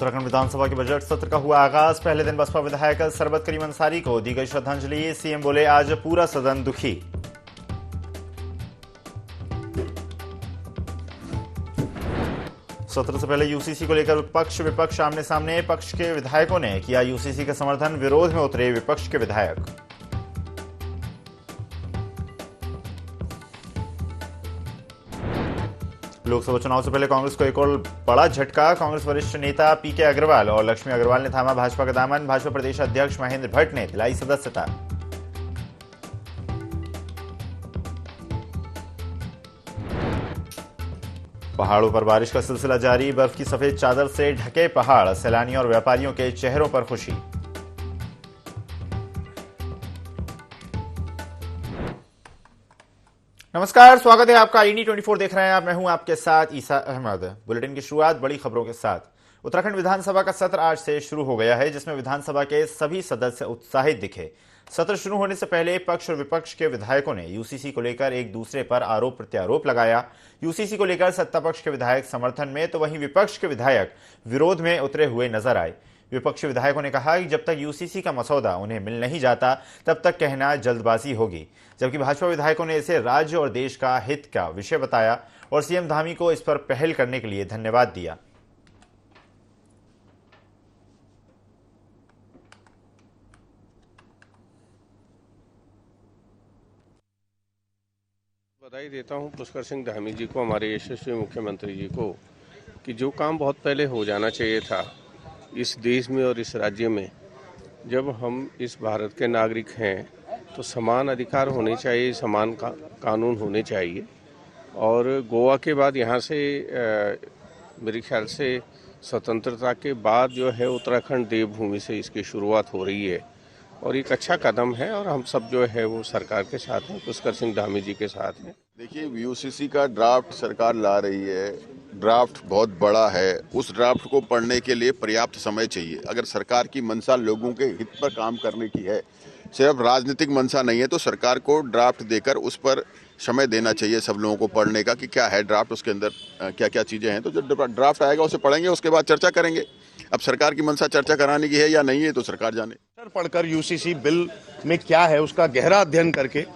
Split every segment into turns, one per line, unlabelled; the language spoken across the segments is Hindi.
उत्तराखंड विधानसभा के बजट सत्र का हुआ आगाज। पहले दिन बसपा विधायक सरबत करीम अंसारी को दी गई श्रद्धांजलि। सीएम बोले, आज पूरा सदन दुखी। सत्र से पहले यूसीसी को लेकर पक्ष विपक्ष आमने सामने। पक्ष के विधायकों ने किया यूसीसी का समर्थन, विरोध में उतरे विपक्ष के विधायक। लोकसभा चुनाव से पहले कांग्रेस को एक और बड़ा झटका। कांग्रेस वरिष्ठ नेता पीके अग्रवाल और लक्ष्मी अग्रवाल ने थामा भाजपा का दामन। भाजपा प्रदेश अध्यक्ष महेंद्र भट्ट ने दिलाई सदस्यता। पहाड़ों पर बारिश का सिलसिला जारी। बर्फ की सफेद चादर से ढके पहाड़, सैलानियों और व्यापारियों के चेहरों पर खुशी। नमस्कार, स्वागत है आपका। IND 24 देख रहे हैं आप। मैं हूं आपके साथ ईसा अहमद। बुलेटिन की शुरुआत बड़ी खबरों के साथ। उत्तराखंड विधानसभा का सत्र आज से शुरू हो गया है, जिसमें विधानसभा के सभी सदस्य उत्साहित दिखे। सत्र शुरू होने से पहले पक्ष और विपक्ष के विधायकों ने यूसीसी को लेकर एक दूसरे पर आरोप प्रत्यारोप लगाया। यूसीसी को लेकर सत्ता पक्ष के विधायक समर्थन में, तो वहीं विपक्ष के विधायक विरोध में उतरे हुए नजर आए। विपक्षी विधायकों ने कहा कि जब तक यूसीसी का मसौदा उन्हें मिल नहीं जाता, तब तक कहना जल्दबाजी होगी। जबकि भाजपा विधायकों ने इसे राज्य और देश का हित का विषय बताया और सीएम धामी को इस पर पहल करने के लिए धन्यवाद दिया।
बधाई देता हूं पुष्कर सिंह धामी जी को, हमारे यशस्वी मुख्यमंत्री जी को, कि जो काम बहुत पहले हो जाना चाहिए था इस देश में और इस राज्य में। जब हम इस भारत के नागरिक हैं तो समान अधिकार होने चाहिए, समान कानून होने चाहिए। और गोवा के बाद यहाँ से मेरे ख्याल से स्वतंत्रता के बाद जो है उत्तराखंड देवभूमि से इसकी शुरुआत हो रही है और एक अच्छा कदम है। और हम सब जो है वो सरकार के साथ हैं, पुष्कर सिंह धामी जी के साथ हैं।
देखिए, यूसीसी का ड्राफ्ट सरकार ला रही है। ड्राफ्ट बहुत बड़ा है। उस ड्राफ्ट को पढ़ने के लिए पर्याप्त समय चाहिए। अगर सरकार की मंशा लोगों के हित पर काम करने की है, सिर्फ राजनीतिक मंशा नहीं है, तो सरकार को ड्राफ्ट देकर उस पर समय देना चाहिए सब लोगों को पढ़ने का कि क्या है ड्राफ्ट, उसके अंदर क्या क्या चीज़ें हैं। तो जब ड्राफ्ट आएगा उसे पढ़ेंगे, उसके बाद चर्चा करेंगे। अब सरकार की मंशा चर्चा कराने की है या नहीं है तो सरकार जाने।
पढ़कर यूसीसी बिल में क्या है उसका गहरा अध्ययन करके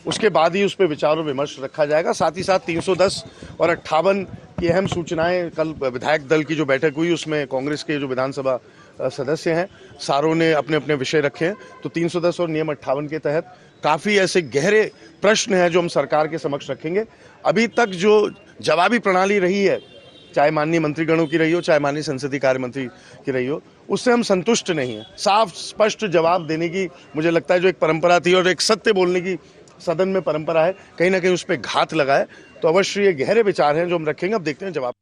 उसके बाद ही उस पर विचार और विमर्श रखा जाएगा। साथ ही साथ 310 और 58 की अहम सूचनाएं, कल विधायक दल की जो बैठक हुई उसमें कांग्रेस के जो विधानसभा सदस्य हैं सारों ने अपने अपने विषय रखे हैं। तो 310 और नियम 58 के तहत काफ़ी ऐसे गहरे प्रश्न हैं जो हम सरकार के समक्ष रखेंगे। अभी तक जो जवाबी प्रणाली रही है, चाहे माननीय मंत्रीगणों की रही हो, चाहे माननीय संसदीय कार्य मंत्री की रही हो, उससे हम संतुष्ट नहीं हैं। साफ स्पष्ट जवाब देने की मुझे लगता है जो एक परंपरा थी और एक सत्य बोलने की सदन में परंपरा है, कहीं ना कहीं उस पर घात लगा है। तो अवश्य ये गहरे विचार हैं जो हम रखेंगे। अब देखते हैं जवाब।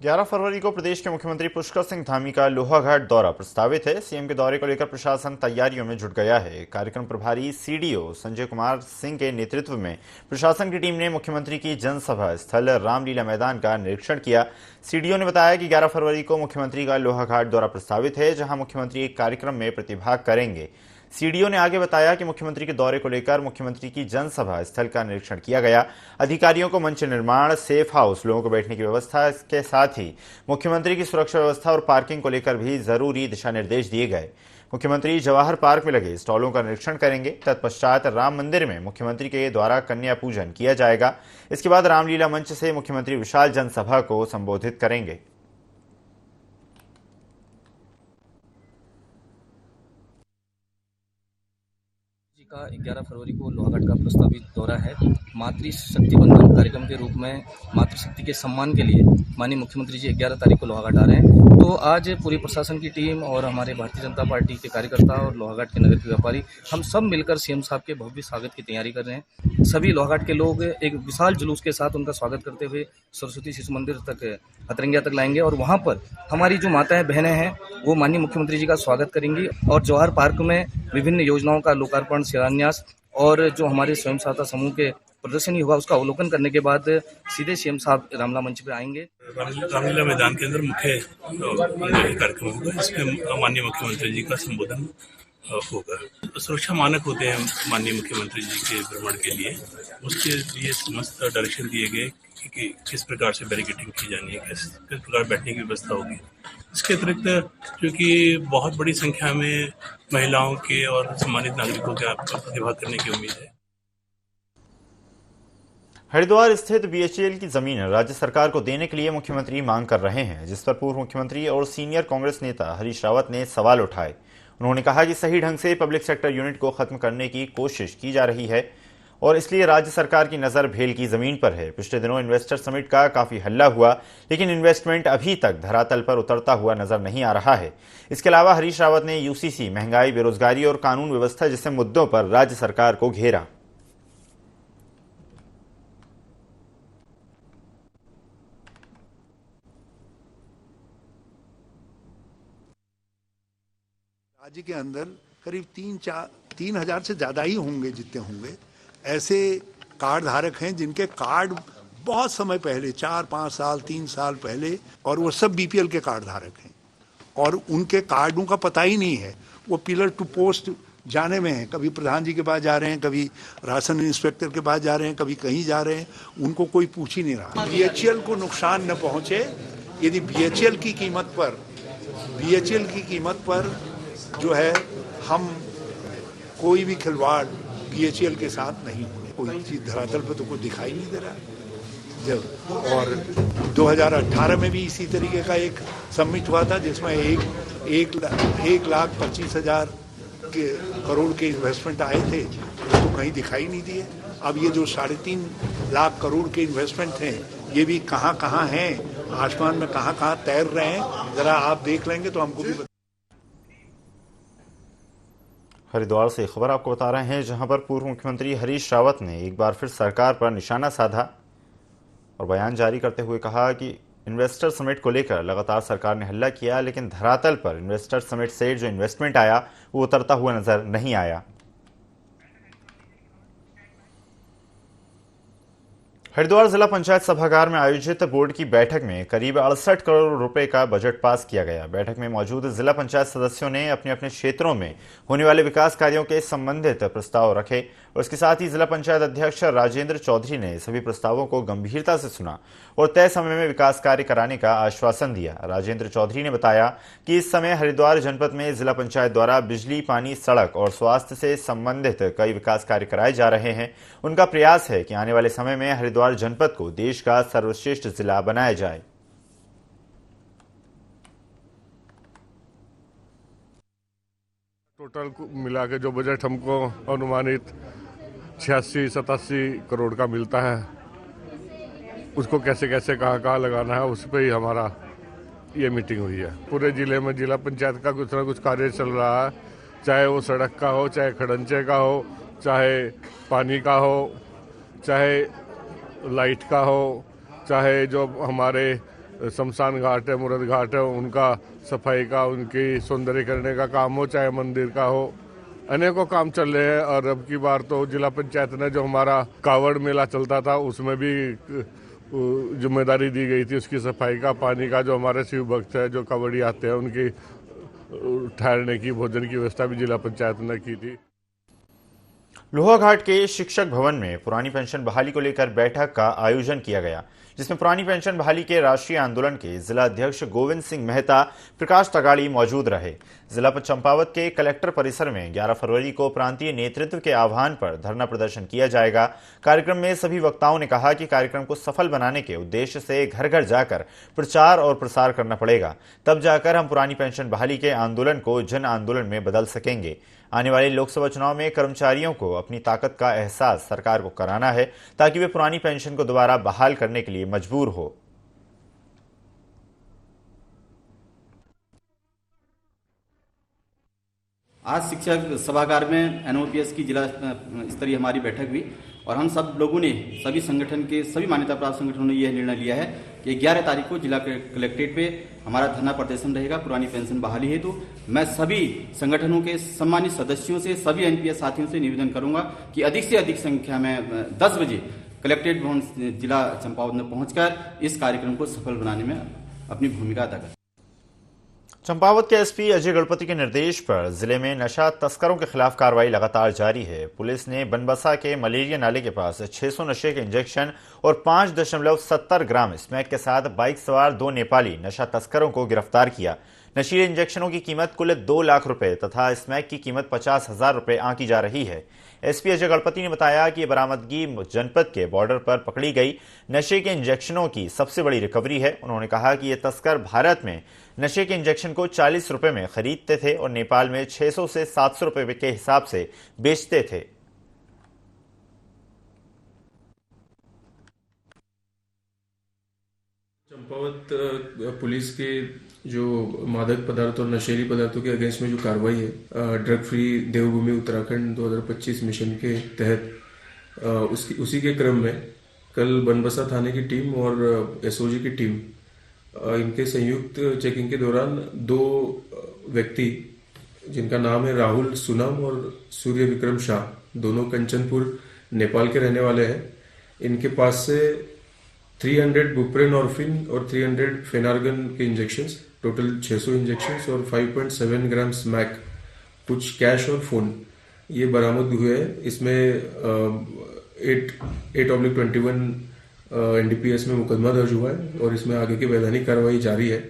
11 फरवरी को प्रदेश के मुख्यमंत्री पुष्कर सिंह धामी का लोहाघाट दौरा प्रस्तावित है। सीएम के दौरे को लेकर प्रशासन तैयारियों में जुट गया है। कार्यक्रम प्रभारी सीडीओ संजय कुमार सिंह के नेतृत्व में प्रशासन की टीम ने मुख्यमंत्री की जनसभा स्थल रामलीला मैदान का निरीक्षण किया। सीडीओ ने बताया कि 11 फरवरी को मुख्यमंत्री का लोहाघाट दौरा प्रस्तावित है, जहां मुख्यमंत्री एक कार्यक्रम में प्रतिभाग करेंगे। सीडीओ ने आगे बताया कि मुख्यमंत्री के दौरे को लेकर मुख्यमंत्री की जनसभा स्थल का निरीक्षण किया गया। अधिकारियों को मंच निर्माण, सेफ हाउस, लोगों को बैठने की व्यवस्था के साथ ही मुख्यमंत्री की सुरक्षा व्यवस्था और पार्किंग को लेकर भी जरूरी दिशा निर्देश दिए गए। मुख्यमंत्री जवाहर पार्क में लगे स्टॉलों का निरीक्षण करेंगे। तत्पश्चात राम मंदिर में मुख्यमंत्री के द्वारा कन्या पूजन किया जाएगा। इसके बाद रामलीला मंच से मुख्यमंत्री विशाल जनसभा को संबोधित करेंगे।
का 11 फरवरी को लोहाघाट का प्रस्तावित दौरा है। मातृशक्ति बंधन कार्यक्रम के रूप में मातृशक्ति के सम्मान के लिए माननीय मुख्यमंत्री जी 11 तारीख को लोहाघाट आ रहे हैं। तो आज पूरी प्रशासन की टीम और हमारे भारतीय जनता पार्टी के कार्यकर्ता और लोहाघाट के नगर के व्यापारी, हम सब मिलकर सीएम साहब के भव्य स्वागत की तैयारी कर रहे हैं। सभी लोहाघाट के लोग एक विशाल जुलूस के साथ उनका स्वागत करते हुए सरस्वती शिशु मंदिर तक, हथरंगिया तक लाएंगे और वहाँ पर हमारी जो माताएं बहनें हैं वो माननीय मुख्यमंत्री जी का स्वागत करेंगी। और जवाहर पार्क में विभिन्न योजनाओं का लोकार्पण, शिलान्यास और जो हमारे स्वयं सहायता समूह के प्रदर्शनी होगा उसका अवलोकन करने के बाद सीधे सीएम साहब रामलीला मंच पे आएंगे।
रामलीला मैदान के अंदर मुख्य कार्यक्रम होगा, इसमें माननीय मुख्यमंत्री जी का संबोधन होगा। सुरक्षा मानक होते हैं माननीय मुख्यमंत्री जी के भ्रमण के लिए, उसके लिए समस्त डायरेक्शन दिए गए कि किस प्रकार से बैरिकेडिंग की जानी है, किस प्रकार बैठने की व्यवस्था होगी। इसके अतिरिक्त क्योंकि बहुत बड़ी संख्या में महिलाओं के और सम्मानित नागरिकों के प्रतिभाग करने की उम्मीद है।
हरिद्वार स्थित बीएचईएल की जमीन राज्य सरकार को देने के लिए मुख्यमंत्री मांग कर रहे हैं, जिस पर पूर्व मुख्यमंत्री और सीनियर कांग्रेस नेता हरीश रावत ने सवाल उठाए। उन्होंने कहा कि सही ढंग से पब्लिक सेक्टर यूनिट को खत्म करने की कोशिश की जा रही है और इसलिए राज्य सरकार की नजर भेल की जमीन पर है। पिछले दिनों इन्वेस्टर समिट का काफी हल्ला हुआ, लेकिन इन्वेस्टमेंट अभी तक धरातल पर उतरता हुआ नजर नहीं आ रहा है। इसके अलावा हरीश रावत ने यूसीसी, महंगाई, बेरोजगारी और कानून व्यवस्था जैसे मुद्दों पर राज्य सरकार को घेरा।
राज्य के अंदर करीब 3,000 से ज्यादा ही होंगे, जितने होंगे ऐसे कार्ड धारक हैं जिनके कार्ड बहुत समय पहले 4-5 साल 3 साल पहले, और वो सब बीपीएल के कार्ड धारक हैं और उनके कार्डों का पता ही नहीं है। वो पिलर टू पोस्ट जाने में है, कभी प्रधान जी के पास जा रहे हैं, कभी राशन इंस्पेक्टर के पास जा रहे हैं, कभी कहीं जा रहे हैं, उनको कोई पूछ ही नहीं रहा। बीएचईएल को नुकसान न पहुंचे, यदि बीएचईएल की कीमत पर जो है हम कोई भी खिलवाड़ बीएचईएल के साथ नहीं होने, कोई चीज धरातल पर तो कोई दिखाई नहीं दे रहा जब। और 2018 में भी इसी तरीके का एक समिट हुआ था जिसमें 1,25,000 करोड़ के इन्वेस्टमेंट आए थे, तो कहीं दिखाई नहीं दिए। अब ये जो 3.5 लाख करोड़ के इन्वेस्टमेंट हैं, ये भी कहाँ हैं, आसमान में कहाँ तैर रहे हैं, जरा आप देख लेंगे तो हमको भी।
हरिद्वार से खबर आपको बता रहे हैं, जहां पर पूर्व मुख्यमंत्री हरीश रावत ने एक बार फिर सरकार पर निशाना साधा और बयान जारी करते हुए कहा कि इन्वेस्टर समिट को लेकर लगातार सरकार ने हल्ला किया, लेकिन धरातल पर इन्वेस्टर समिट से जो इन्वेस्टमेंट आया वो उतरता हुआ नजर नहीं आया। हरिद्वार जिला पंचायत सभागार में आयोजित बोर्ड की बैठक में करीब 68 करोड़ रुपए का बजट पास किया गया। बैठक में मौजूद जिला पंचायत सदस्यों ने अपने अपने क्षेत्रों में होने वाले विकास कार्यों के संबंधित प्रस्ताव रखे और इसके साथ ही जिला पंचायत अध्यक्ष राजेंद्र चौधरी ने सभी प्रस्तावों को गंभीरता से सुना और तय समय में विकास कार्य कराने का आश्वासन दिया। राजेंद्र चौधरी ने बताया कि इस समय हरिद्वार जनपद में जिला पंचायत द्वारा बिजली, पानी, सड़क और स्वास्थ्य से संबंधित कई विकास कार्य कराए जा रहे हैं। उनका प्रयास है कि आने वाले समय में हरिद्वार जनपद को देश का सर्वश्रेष्ठ जिला बनाया जाए।
टोटल मिला के जो बजट हमको अनुमानित 86-87 करोड़ का मिलता है, उसको कैसे कैसे कहाँ लगाना है, उस पर ही हमारा ये मीटिंग हुई है। पूरे जिले में जिला पंचायत का कुछ ना कुछ कार्य चल रहा है, चाहे वो सड़क का हो, चाहे खड़ंचे का हो, चाहे पानी का हो, चाहे लाइट का हो, चाहे जो हमारे शमशान घाट है, मुरद घाट है, उनका सफाई का, उनकी सौंदर्यीकरण का काम हो, चाहे मंदिर का हो, अनेकों काम चल रहे हैं। और अब की बार तो जिला पंचायत ने जो हमारा कावड़ मेला चलता था उसमें भी जिम्मेदारी दी गई थी उसकी सफाई का, पानी का। जो हमारे शिव भक्त है, जो कावड़ी आते हैं, उनकी ठहरने की, भोजन की व्यवस्था भी जिला पंचायत ने की थी।
लोहाघाट के शिक्षक भवन में पुरानी पेंशन बहाली को लेकर बैठक का आयोजन किया गया, जिसमें पुरानी पेंशन बहाली के राष्ट्रीय आंदोलन के जिला अध्यक्ष गोविंद सिंह मेहता, प्रकाश तगाड़ी मौजूद रहे। जिला चंपावत के कलेक्टर परिसर में 11 फरवरी को प्रांतीय नेतृत्व के आह्वान पर धरना प्रदर्शन किया जाएगा। कार्यक्रम में सभी वक्ताओं ने कहा कि कार्यक्रम को सफल बनाने के उद्देश्य से घर घर जाकर प्रचार और प्रसार करना पड़ेगा, तब जाकर हम पुरानी पेंशन बहाली के आंदोलन को जन आंदोलन में बदल सकेंगे। आने वाले लोकसभा चुनाव में कर्मचारियों को अपनी ताकत का एहसास सरकार को कराना है, ताकि वे पुरानी पेंशन को दोबारा बहाल करने के लिए मजबूर हो।
आज शिक्षक सभागार में एनओपीएस की जिला स्तरीय हमारी बैठक हुई और हम सब लोगों ने, सभी संगठन के सभी मान्यता प्राप्त संगठनों ने यह निर्णय लिया है कि 11 तारीख को जिला कलेक्ट्रेट पे हमारा धरना प्रदर्शन रहेगा पुरानी पेंशन बहाली हेतु। मैं सभी संगठनों के सम्मानित सदस्यों से, सभी एनपीएस साथियों से निवेदन करूंगा कि अधिक से अधिक संख्या में 10 बजे कलेक्ट्रेट भवन जिला चंपावत में पहुंचकर इस कार्यक्रम को सफल बनाने में अपनी भूमिका अदा करें।
चंपावत के एसपी अजय गणपति के निर्देश पर जिले में नशा तस्करों के खिलाफ कार्रवाई लगातार जारी है। पुलिस ने बनबसा के मलेरिया नाले के पास 600 नशे के इंजेक्शन और 5.70 ग्राम स्मैक के साथ बाइक सवार 2 नेपाली नशा तस्करों को गिरफ्तार किया। नशीले इंजेक्शनों की कीमत कुल 2 लाख रुपए तथा स्मैक की कीमत 50,000 रुपए आंकी जा रही है। एसपी अजय गणपति ने बताया कि बरामदगी जनपद के बॉर्डर पर पकड़ी गई नशे के इंजेक्शनों की सबसे बड़ी रिकवरी है। उन्होंने कहा कि ये तस्कर भारत में नशे के इंजेक्शन को 40 रुपए में खरीदते थे और नेपाल में 600 से 700 रुपए के हिसाब से बेचते थे।
चंपावत पुलिस के जो मादक पदार्थ और नशीली पदार्थों के अगेंस्ट में जो कार्रवाई है ड्रग फ्री देवभूमि उत्तराखंड 2025 मिशन के तहत उसी के क्रम में कल बनबसा थाने की टीम और एसओजी की टीम इनके संयुक्त चेकिंग के दौरान 2 व्यक्ति जिनका नाम है राहुल सुनाम और सूर्य विक्रम शाह, दोनों कंचनपुर नेपाल के रहने वाले हैं। इनके पास से 300 बुप्रेनॉर्फिन और 300 फेनार्गन के इंजेक्शंस, टोटल 600 इंजेक्शंस और 5.7 ग्राम स्मैक, कुछ कैश और फोन ये बरामद हुए हैं। इसमें 8/21 एनडीपीएस में मुकदमा दर्ज हुआ है और इसमें आगे की वैधानिक कार्रवाई जारी है।
खबर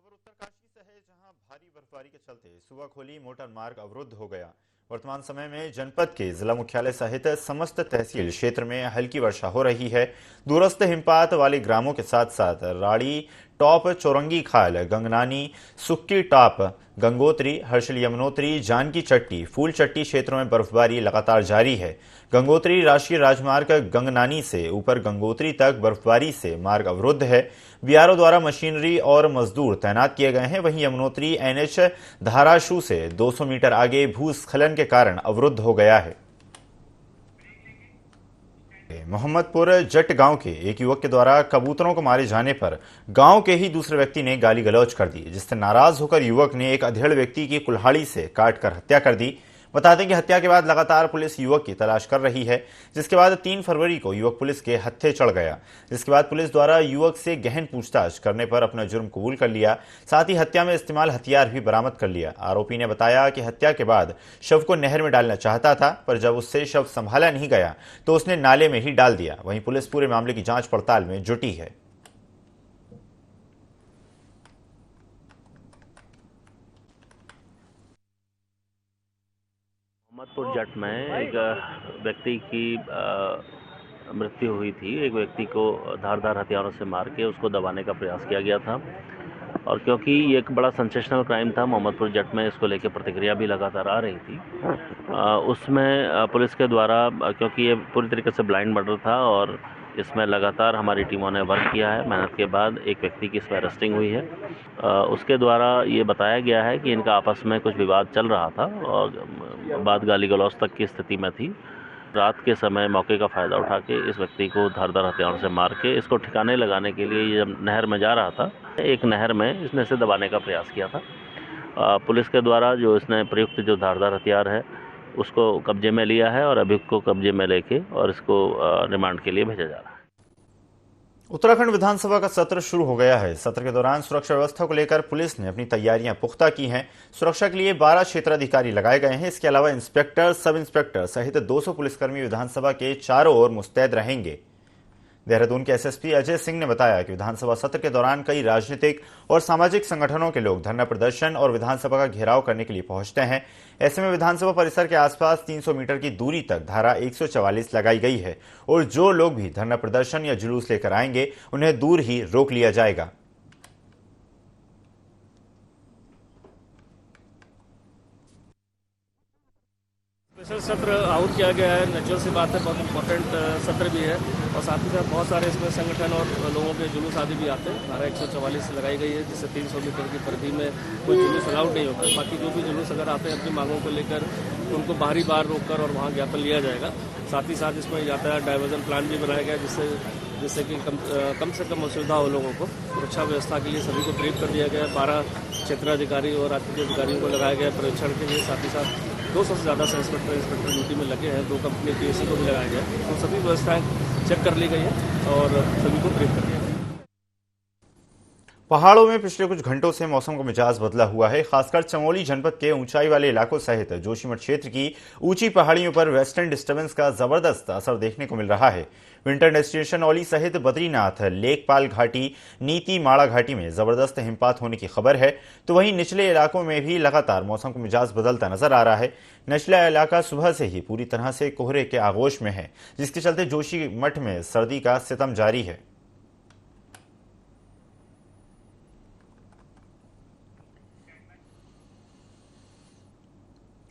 उत्तरकाशी से है, जहां भारी बर्फबारी के चलते सुवाखोली मोटर मार्ग अवरुद्ध हो गया। वर्तमान समय में जनपद के जिला मुख्यालय सहित समस्त तहसील क्षेत्र में हल्की वर्षा हो रही है। दूरस्थ हिमपात वाले ग्रामों के साथ साथ राड़ी टॉप, चौरंगी खाल, गंगनानी, सुक्की टॉप, गंगोत्री, हर्षल यमुनोत्री, जानकी चट्टी, फूल चट्टी क्षेत्रों में बर्फबारी लगातार जारी है। गंगोत्री राष्ट्रीय राजमार्ग गंगनानी से ऊपर गंगोत्री तक बर्फबारी से मार्ग अवरुद्ध है। बीआरओ द्वारा मशीनरी और मजदूर तैनात किए गए हैं। वहीं यमुनोत्री एनएच धाराशू से 200 मीटर आगे भूस्खलन के कारण अवरुद्ध हो गया है। मोहम्मदपुर जट गांव के एक युवक के द्वारा कबूतरों को मारे जाने पर गांव के ही दूसरे व्यक्ति ने गाली गलौज कर दी, जिससे नाराज होकर युवक ने एक अधेड़ व्यक्ति की कुल्हाड़ी से काटकर हत्या कर दी। बता दें कि हत्या के बाद लगातार पुलिस युवक की तलाश कर रही है, जिसके बाद 3 फरवरी को युवक पुलिस के हत्थे चढ़ गया। जिसके बाद पुलिस द्वारा युवक से गहन पूछताछ करने पर अपना जुर्म कबूल कर लिया। साथ ही हत्या में इस्तेमाल हथियार भी बरामद कर लिया। आरोपी ने बताया कि हत्या के बाद शव को नहर में डालना चाहता था, पर जब उससे शव संभाला नहीं गया तो उसने नाले में ही डाल दिया। वहीं पुलिस पूरे मामले की जांच पड़ताल में जुटी है।
मोहम्मदपुर जट में एक व्यक्ति की मृत्यु हुई थी। एक व्यक्ति को धारदार हथियारों से मार के उसको दबाने का प्रयास किया गया था और क्योंकि ये एक बड़ा सेंसेशनल क्राइम था मोहम्मदपुर जट में, इसको लेकर प्रतिक्रिया भी लगातार आ रही थी। उसमें पुलिस के द्वारा, क्योंकि ये पूरी तरीके से ब्लाइंड मर्डर था और इसमें लगातार हमारी टीमों ने वर्क किया है। मेहनत के बाद एक व्यक्ति की इसमें अरेस्टिंग हुई है। उसके द्वारा ये बताया गया है कि इनका आपस में कुछ विवाद चल रहा था और बात गाली गलौज तक की स्थिति में थी। रात के समय मौके का फ़ायदा उठा के इस व्यक्ति को धारदार हथियारों से मार के इसको ठिकाने लगाने के लिए ये जब नहर में जा रहा था, एक नहर में इसने इसे दबाने का प्रयास किया था। पुलिस के द्वारा जो इसने प्रयुक्त जो धारदार हथियार है उसको कब्जे में लिया है और अभियुक्त को कब्जे में लेके और इसको रिमांड के लिए भेजा जा रहा है।
उत्तराखंड विधानसभा का सत्र शुरू हो गया है। सत्र के दौरान सुरक्षा व्यवस्था को लेकर पुलिस ने अपनी तैयारियां पुख्ता की हैं। सुरक्षा के लिए 12 क्षेत्राधिकारी लगाए गए हैं। इसके अलावा इंस्पेक्टर, सब इंस्पेक्टर सहित 200 पुलिसकर्मी विधानसभा के चारों ओर मुस्तैद रहेंगे। देहरादून के एसएसपी अजय सिंह ने बताया कि विधानसभा सत्र के दौरान कई राजनीतिक और सामाजिक संगठनों के लोग धरना प्रदर्शन और विधानसभा का घेराव करने के लिए पहुंचते हैं। ऐसे में विधानसभा परिसर के आसपास 300 मीटर की दूरी तक धारा 144 लगाई गई है और जो लोग भी धरना प्रदर्शन या जुलूस लेकर आएंगे उन्हें दूर ही रोक लिया जाएगा।
स्पेशल सत्र आउट किया गया है। नेचुरल सी बात है, बहुत इंपॉर्टेंट सत्र भी है और साथ ही साथ बहुत सारे इसमें संगठन और लोगों के जुलूस आदि भी आते हैं। धारा 144 लगाई गई है, जिससे 300 मीटर की परिधि में कोई जुलूस अलाउड नहीं होता। बाकी जो भी जुलूस अगर आते हैं अपनी मांगों को लेकर, उनको बाहरी बार रोककर और वहाँ ज्ञापन लिया जाएगा। साथ ही साथ इसमें यातायात डाइवर्जन प्लान भी बनाया गया, जिससे कि कम से कम असुविधा हो लोगों को। सुरक्षा व्यवस्था के लिए सभी को ब्रीफ कर दिया गया। 12 क्षेत्राधिकारी और राजनीतिक अधिकारियों को लगाया गया परीक्षण के लिए। साथ ही साथ 200 से ज़्यादा से इंस्पेक्टर ड्यूटी में लगे हैं। 2 कंपनी पीएससी को भी लगाया गया। तो सभी व्यवस्थाएं चेक कर ली गई है और सभी को ब्रीफ कर दिया गया।
पहाड़ों में पिछले कुछ घंटों से मौसम का मिजाज बदला हुआ है। खासकर चमोली जनपद के ऊंचाई वाले इलाकों सहित जोशीमठ क्षेत्र की ऊंची पहाड़ियों पर वेस्टर्न डिस्टर्बेंस का जबरदस्त असर देखने को मिल रहा है। विंटर डेस्टिनेशन औली सहित बद्रीनाथ, लेकपाल घाटी, नीति माड़ा घाटी में जबरदस्त हिमपात होने की खबर है, तो वहीं निचले इलाकों में भी लगातार मौसम का मिजाज बदलता नजर आ रहा है। निचला इलाका सुबह से ही पूरी तरह से कोहरे के आगोश में है, जिसके चलते जोशीमठ में सर्दी का सितम जारी है।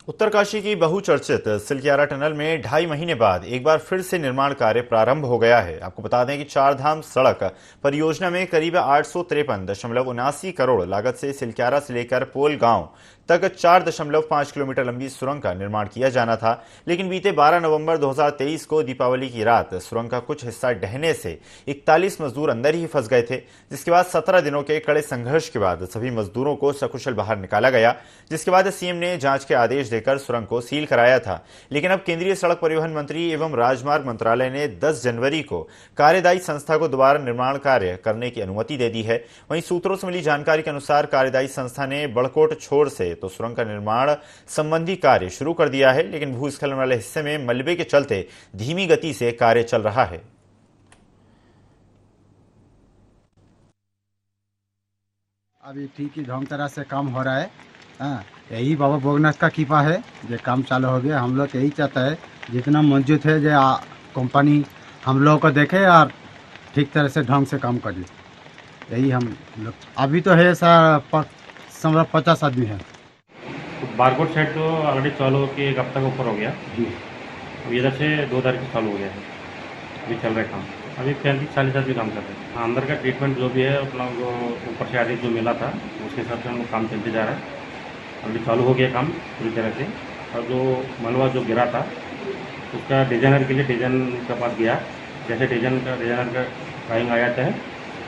उत्तरकाशी की बहुचर्चित सिलक्यारा टनल में 2.5 महीने बाद एक बार फिर से निर्माण कार्य प्रारंभ हो गया है। आपको बता दें कि चारधाम सड़क परियोजना में करीब 853.79 करोड़ लागत से सिलक्यारा से लेकर पोल गांव तक 4.5 किलोमीटर लंबी सुरंग का निर्माण किया जाना था, लेकिन बीते 12 नवंबर 2023 को दीपावली की रात सुरंग का कुछ हिस्सा ढहने से 41 मजदूर अंदर ही फंस गए थे, जिसके बाद 17 दिनों के कड़े संघर्ष के बाद सभी मजदूरों को सकुशल बाहर निकाला गया, जिसके बाद सीएम ने जांच के आदेश देकर सुरंग को सील कराया था। लेकिन अब केंद्रीय सड़क परिवहन मंत्री एवं राजमार्ग मंत्रालय ने 10 जनवरी को कार्यदायी संस्था को दोबारा निर्माण कार्य करने की अनुमति दे दी है। वहीं सूत्रों से मिली जानकारी के अनुसार कार्यदायी संस्था ने बड़कोट छोर से तो सुरंग का निर्माण संबंधी कार्य शुरू कर दिया है, लेकिन भूस्खलन वाले हिस्से में मलबे के चलते धीमी गति से कार्य चल रहा है।
अभी ठीक ही ढंग तरह से काम हो रहा है। हाँ, यही बाबा भोगनाथ का कृपा है जो काम चालू हो गया। हम लोग यही चाहता है जितना मौजूद है जो कंपनी हम लोग को देखे और ठीक तरह से ढंग से काम करे, यही हम लोग। अभी तो है सर 50 आदमी है।
बारकोट साइड तो ऑलरेडी चालू होकर एक हफ्ता के ऊपर हो गया जी। अब इधर से 2 तारीख से चालू हो गया है, अभी चल रहा है काम। अभी 35-40 आदमी काम कर रहे हैं। हाँ, अंदर का ट्रीटमेंट जो भी है अपना वो ऊपर से आदेश जो मिला था उसके हिसाब से हम लोग काम चलते जा रहा है। अभी चालू हो गया काम पूरी तरह से। और जो मलबा जो गिरा था उसका डिजाइनर के लिए डिजाइन के पास गया, जैसे डिजाइनर का ड्राइंग आ जाता है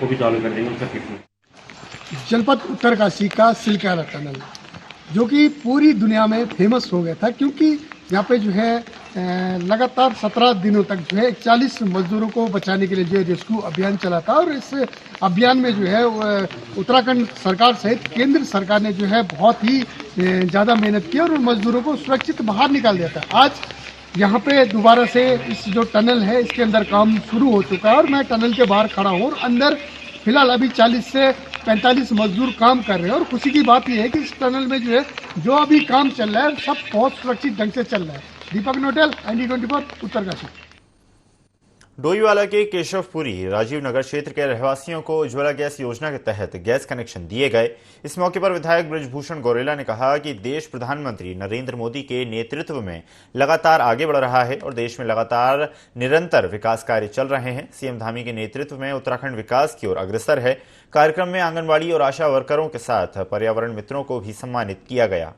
वो भी चालू कर देंगे उसका ट्रीटमेंट।
जनपद उत्तरकाशी का सिलक्यारा टनल जो कि पूरी दुनिया में फेमस हो गया था, क्योंकि यहाँ पे जो है लगातार 17 दिनों तक जो है 41 मजदूरों को बचाने के लिए जो रेस्क्यू अभियान चला था। और इस अभियान में जो है उत्तराखंड सरकार सहित केंद्र सरकार ने जो है बहुत ही ज़्यादा मेहनत की और उन मजदूरों को सुरक्षित बाहर निकाल दिया था। आज यहाँ पे दोबारा से इस जो टनल है इसके अंदर काम शुरू हो चुका है और मैं टनल के बाहर खड़ा हूँ और अंदर फिलहाल अभी 40 से 45 मजदूर काम कर रहे हैं। और खुशी की बात यह है कि इस टनल में जो है जो अभी काम चल रहा है सब बहुत सुरक्षित ढंग से चल रहा है। दीपक नोटेल, ND24 उत्तरकाशी।
डोईवाला के केशवपुरी राजीव नगर क्षेत्र के रहवासियों को उज्ज्वला गैस योजना के तहत गैस कनेक्शन दिए गए। इस मौके पर विधायक ब्रजभूषण गौरेला ने कहा कि देश प्रधानमंत्री नरेंद्र मोदी के नेतृत्व में लगातार आगे बढ़ रहा है और देश में लगातार निरंतर विकास कार्य चल रहे हैं। सीएम धामी के नेतृत्व में उत्तराखंड विकास की ओर अग्रसर है। कार्यक्रम में आंगनबाड़ी और आशा वर्करों के साथ पर्यावरण मित्रों को भी सम्मानित किया गया।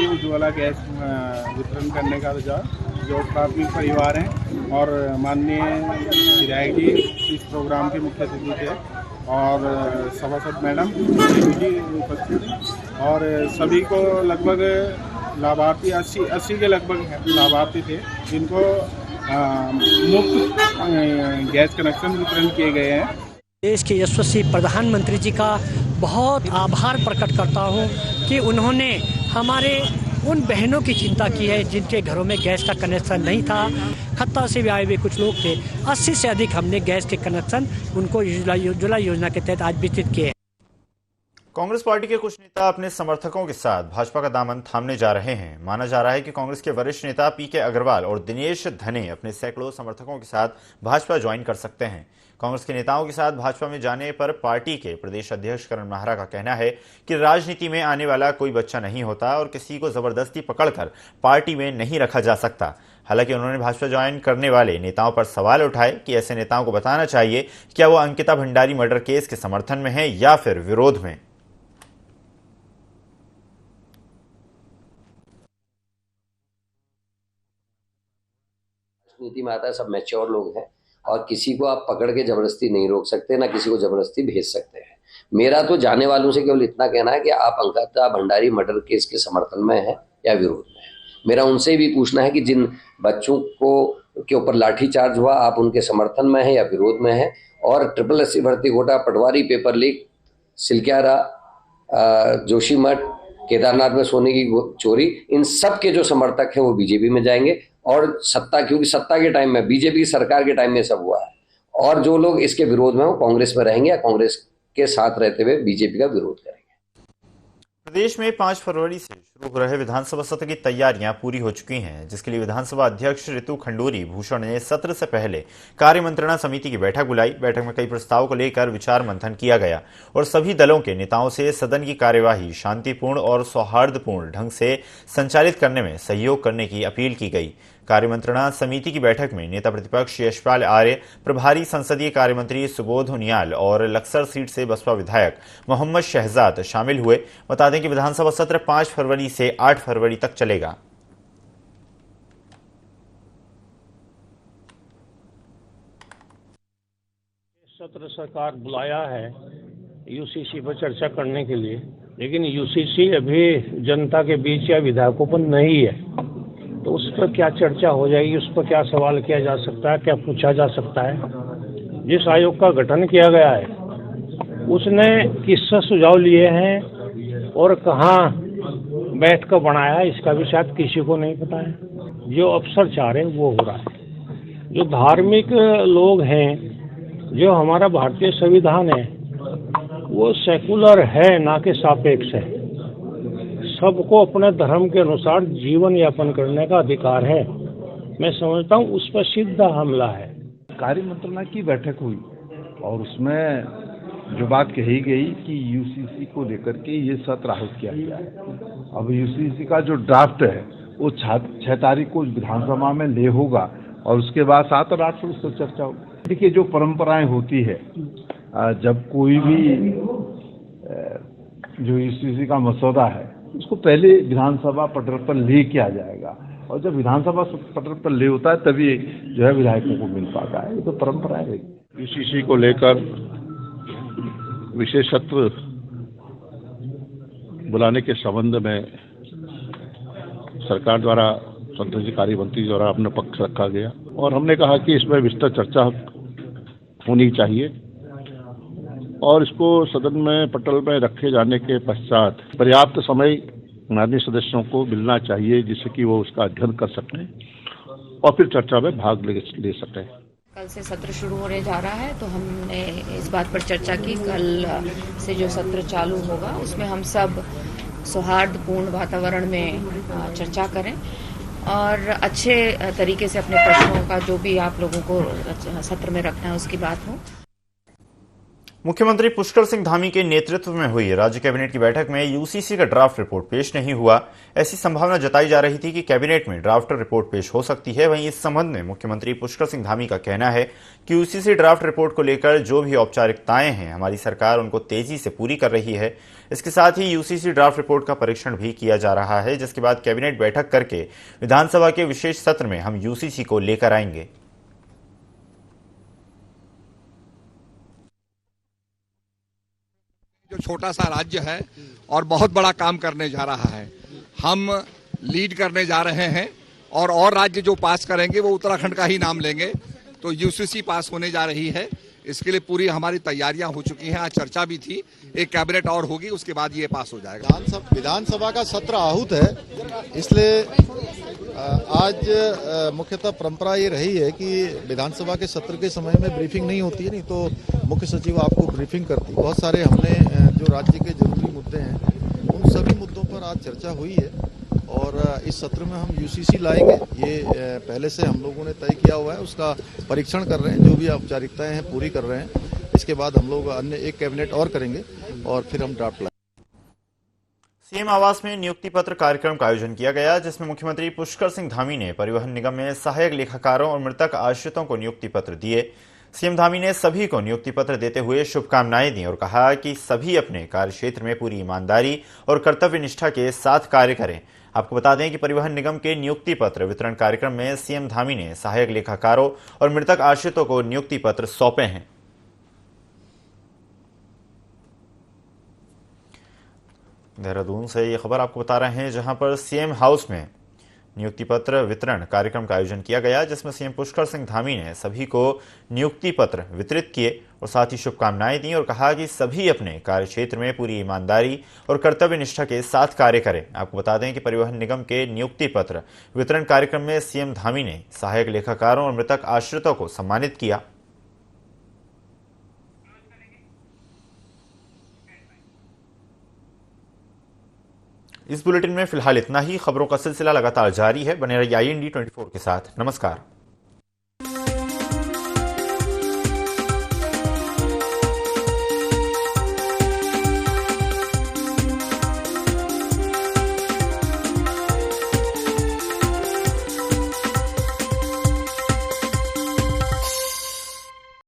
उज्ज्वला गैस वितरण करने का जो प्राथमिक परिवार हैं और माननीय विधायक जी इस प्रोग्राम के मुख्य अतिथि थे और सभासद मैडम जी उपस्थित थे और सभी को लगभग लाभार्थी 80 के लगभग लाभार्थी थे जिनको मुफ्त गैस कनेक्शन वितरण किए गए हैं।
देश के यशस्वी प्रधानमंत्री जी का बहुत आभार प्रकट करता हूं कि उन्होंने हमारे उन बहनों की चिंता की है जिनके घरों में गैस का कनेक्शन नहीं था। खत्ता से भी आए हुए कुछ लोग थे, 80 से अधिक हमने गैस के कनेक्शन उनको उज्ज्वला योजना के तहत आज वितरित किए।
कांग्रेस पार्टी के कुछ नेता अपने समर्थकों के साथ भाजपा का दामन थामने जा रहे हैं। माना जा रहा है कि कांग्रेस के वरिष्ठ नेता पीके अग्रवाल और दिनेश धने अपने सैकड़ों समर्थकों के साथ भाजपा ज्वाइन कर सकते हैं। कांग्रेस के नेताओं के साथ भाजपा में जाने पर पार्टी के प्रदेश अध्यक्ष करण माहरा का कहना है कि राजनीति में आने वाला कोई बच्चा नहीं होता और किसी को जबरदस्ती पकड़कर पार्टी में नहीं रखा जा सकता। हालांकि उन्होंने भाजपा ज्वाइन करने वाले नेताओं पर सवाल उठाए कि ऐसे नेताओं को बताना चाहिए क्या वो अंकिता भंडारी मर्डर केस के समर्थन में है या फिर विरोध में।
राजनीति में आता है सब मैच्योर लोग हैं और किसी को आप पकड़ के जबरदस्ती नहीं रोक सकते, ना किसी को जबरदस्ती भेज सकते हैं। मेरा तो जाने वालों से केवल इतना कहना है कि आप अंकिता भंडारी मर्डर केस के समर्थन में हैं या विरोध में हैं। मेरा उनसे भी पूछना है कि जिन बच्चों को के ऊपर लाठीचार्ज हुआ, आप उनके समर्थन में हैं या विरोध में हैं? और SSSC भर्ती घोटाला, पटवारी पेपर लीक, सिलक्यारा, जोशीमठ, केदारनाथ में सोने की चोरी, इन सब के जो समर्थक हैं वो बीजेपी में जाएंगे। और क्योंकि सत्ता के टाइम में, बीजेपी की सरकार के टाइम में सब हुआ है, और जो लोग इसके विरोध में वो कांग्रेस में रहेंगे या कांग्रेस के साथ रहते हुए बीजेपी का विरोध करेंगे।
प्रदेश में 5 फरवरी से शुरू हो रहे विधानसभा सत्र की तैयारियां पूरी हो चुकी हैं, जिसके लिए विधानसभा अध्यक्ष ऋतु खंडूरी भूषण ने सत्र से पहले कार्य मंत्रणा समिति की बैठक बुलाई। बैठक में कई प्रस्तावों को लेकर विचार मंथन किया गया और सभी दलों के नेताओं से सदन की कार्यवाही शांतिपूर्ण और सौहार्दपूर्ण ढंग से संचालित करने में सहयोग करने की अपील की गई। कार्य मंत्रणा समिति की बैठक में नेता प्रतिपक्ष यशपाल आर्य, प्रभारी संसदीय कार्य मंत्री सुबोध उनियाल और लक्सर सीट से बसपा विधायक मोहम्मद शहजाद शामिल हुए। बता दें कि विधानसभा सत्र 5 फरवरी से 8 फरवरी तक चलेगा।
सत्र सरकार बुलाया है यूसीसी पर चर्चा करने के लिए, लेकिन यूसीसी अभी जनता के बीच या विधायकों पर नहीं है, तो उस पर क्या चर्चा हो जाएगी, उस पर क्या सवाल किया जा सकता है, क्या पूछा जा सकता है। जिस आयोग का गठन किया गया है उसने किससे सुझाव लिए हैं और कहाँ बैठ कर बनाया है, इसका भी शायद किसी को नहीं पता है। जो अफसर चाह रहे हैं वो हो रहा है। जो धार्मिक लोग हैं, जो हमारा भारतीय संविधान है वो सेकुलर है, ना कि सापेक्ष है। सबको अपने धर्म के अनुसार जीवन यापन करने का अधिकार है। मैं समझता हूँ उस पर सीधा हमला है।
कार्य मंत्रणा की बैठक हुई और उसमें जो बात कही गई कि यूसीसी को लेकर के ये सत्र आहूत किया गया है। अब यूसीसी का जो ड्राफ्ट है वो 6 तारीख को विधानसभा में ले होगा और उसके बाद 7 और 8 को उस पर चर्चा होगी। देखिए, जो परंपराएं होती है, जब कोई भी जो यूसीसी का मसौदा है उसको पहले विधानसभा पटल पर ले किया जाएगा, और जब विधानसभा पटल पर ले होता है तभी जो है विधायकों को मिल पाता है। ये तो परंपरा है।
यूसीसी को लेकर विशेष सत्र बुलाने के संबंध में सरकार द्वारा, संसदीय कार्य मंत्री द्वारा अपना पक्ष रखा गया और हमने कहा कि इसमें विस्तृत चर्चा होनी चाहिए और इसको सदन में पटल में रखे जाने के पश्चात पर्याप्त समय माननीय सदस्यों को मिलना चाहिए, जिससे कि वो उसका अध्ययन कर सकें और फिर चर्चा में भाग ले सकें।
कल से सत्र शुरू होने जा रहा है, तो हमने इस बात पर चर्चा की कल से जो सत्र चालू होगा उसमें हम सब सौहार्दपूर्ण वातावरण में चर्चा करें और अच्छे तरीके से अपने प्रश्नों का जो भी आप लोगों को सत्र में रखना है उसकी बात हो।
मुख्यमंत्री पुष्कर सिंह धामी के नेतृत्व में हुई राज्य कैबिनेट की बैठक में यूसीसी का ड्राफ्ट रिपोर्ट पेश नहीं हुआ। ऐसी संभावना जताई जा रही थी कि कैबिनेट में ड्राफ्ट रिपोर्ट पेश हो सकती है। वहीं इस संबंध में मुख्यमंत्री पुष्कर सिंह धामी का कहना है कि यूसीसी ड्राफ्ट रिपोर्ट को लेकर जो भी औपचारिकताएं हैं, हमारी सरकार उनको तेजी से पूरी कर रही है। इसके साथ ही यूसीसी ड्राफ्ट रिपोर्ट का परीक्षण भी किया जा रहा है, जिसके बाद कैबिनेट बैठक करके विधानसभा के विशेष सत्र में हम यूसीसी को लेकर आएंगे।
जो छोटा सा राज्य है और बहुत बड़ा काम करने जा रहा है, हम लीड करने जा रहे हैं और राज्य जो पास करेंगे वो उत्तराखंड का ही नाम लेंगे। तो यूसीसी पास होने जा रही है, इसके लिए पूरी हमारी तैयारियां हो चुकी हैं। आज चर्चा भी थी, एक कैबिनेट और होगी, उसके बाद ये पास हो जाएगा।
विधानसभा का सत्र आहूत है, इसलिए आज मुख्यतः परंपरा ये रही है कि विधानसभा के सत्र के समय में ब्रीफिंग नहीं होती है, नहीं तो मुख्य सचिव आपको ब्रीफिंग करती है। बहुत सारे हमने जो राज्य के जरूरी मुद्दे हैं उन सभी मुद्दों पर आज चर्चा हुई है और इस सत्र में हम यूसीसी लाएंगे। ये पहले से हम लोगों ने तय किया हुआ है, उसका परीक्षण कर रहे हैं, जो भी औपचारिकताएं हैं पूरी कर रहे हैं। इसके बाद हम लोग अन्य एक कैबिनेट और करेंगे और फिर हम ड्राफ्ट लाएंगे।
सीएम आवास में नियुक्ति पत्र कार्यक्रम का आयोजन किया गया, जिसमें मुख्यमंत्री पुष्कर सिंह धामी ने परिवहन निगम में सहायक लेखाकारों और मृतक आश्रितों को नियुक्ति पत्र दिए। सीएम धामी ने सभी को नियुक्ति पत्र देते हुए शुभकामनाएं दी और कहा कि सभी अपने कार्यक्षेत्र में पूरी ईमानदारी और कर्तव्य निष्ठा के साथ कार्य करें। आपको बता दें कि परिवहन निगम के नियुक्ति पत्र वितरण कार्यक्रम में सीएम धामी ने सहायक लेखाकारों और मृतक आश्रितों को नियुक्ति पत्र सौंपे हैं। देहरादून से ये खबर आपको बता रहे हैं, जहां पर सीएम हाउस में नियुक्ति पत्र वितरण कार्यक्रम का आयोजन किया गया, जिसमें सीएम पुष्कर सिंह धामी ने सभी को नियुक्ति पत्र वितरित किए और साथ ही शुभकामनाएं दी और कहा कि सभी अपने कार्यक्षेत्र में पूरी ईमानदारी और कर्तव्य निष्ठा के साथ कार्य करें। आपको बता दें कि परिवहन निगम के नियुक्ति पत्र वितरण कार्यक्रम में सीएम धामी ने सहायक लेखाकारों और मृतक आश्रितों को सम्मानित किया। इस बुलेटिन में फिलहाल इतना ही। खबरों का सिलसिला लगातार जारी है। बने रहिए IND 24 के साथ। नमस्कार।